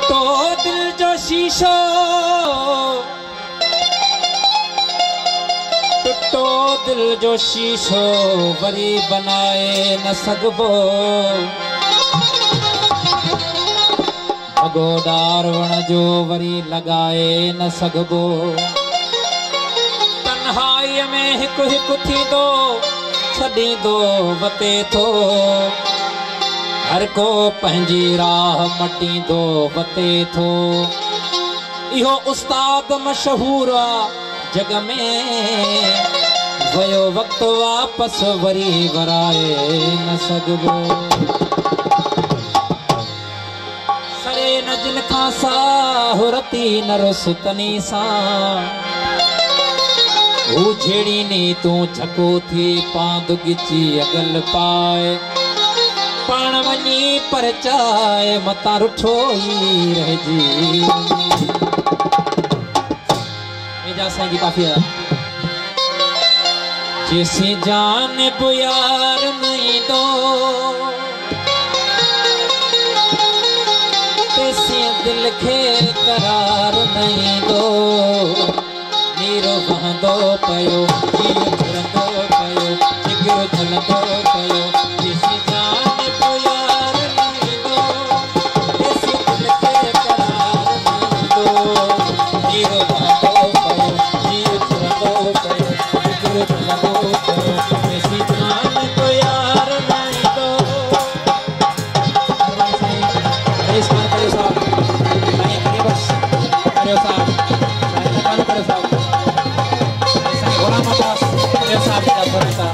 टुटो दिल जो शीशो, टुटो दिल जो शीशो वरी बनाए न सघबो। भगो डार वण जो वरी लगाए न सघबो। तन्हाईअ में हिकु हिकु थींदो छॾींदो वते थो। हर को पंहिंजी राह मटींदो वते थो। इहो उस्ताद मशहूर आहे जग में, वयो वक़्तु वापस वरी वराए न सघबो। सड़े न जिन खां साहु रती न रुसतनी सां। हू झेड़ी नी तूं झको थी पांद गिची अगल पाए। पाण वञी पर चाए मतां रुठो ई रहिजी। एजा साईं जी काफ़ी है। जेसी जानिब यार नहीं दो, तेसी दिल खे करार नहीं दो। नीरो बहंदो पयो, नीरो झलंदो पयो, जिगर झलंदो पयो। जेसी जानिब यार नहीं दो, तेसी दिल खे करार नहीं दो। नीरो बहंदो पयो, नीरो झलंदो पयो, जिगर झलंदो पयो। जेसी जानिब यार नहीं दो। इस बार करियो साहब, नहीं करिए बस करियो साहब, नहीं करियो साहब।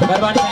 मेहरबानी साईं।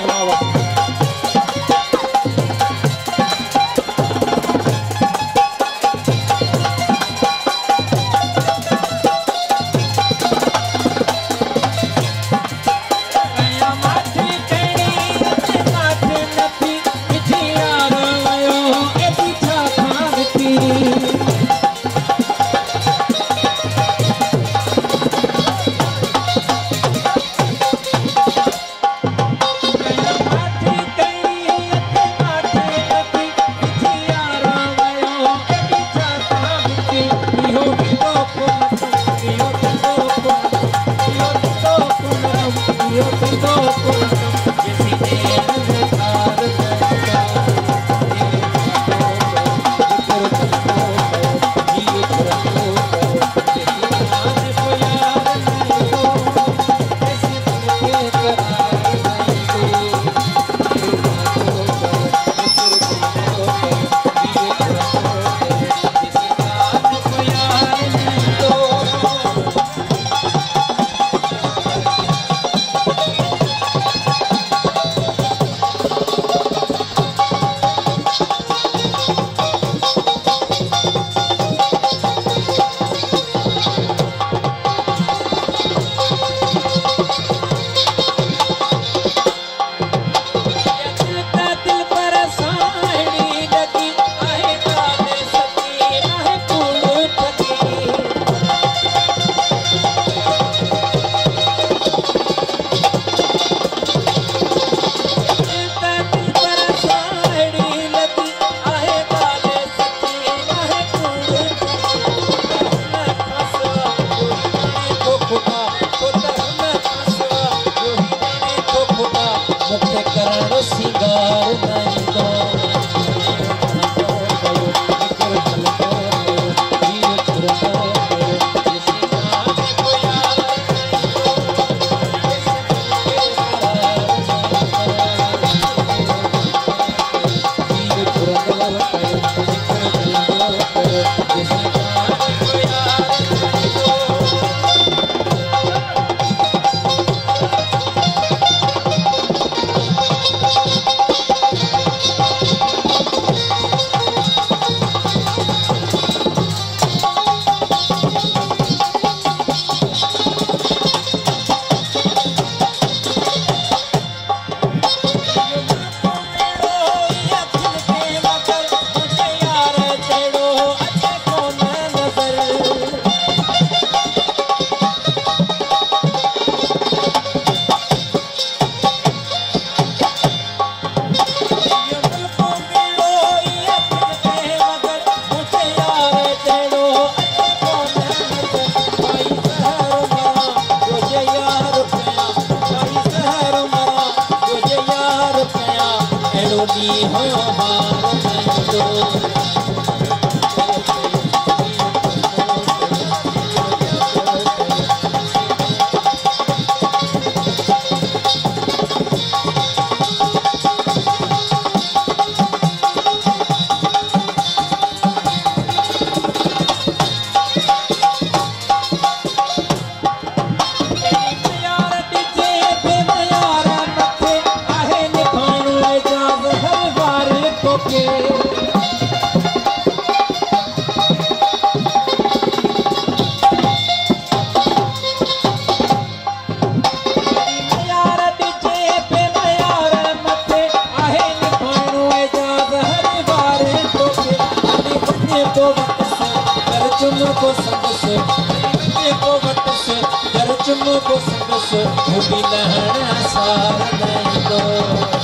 हो हार नहीं दो को संदस मुबी लहण सार नहीं दो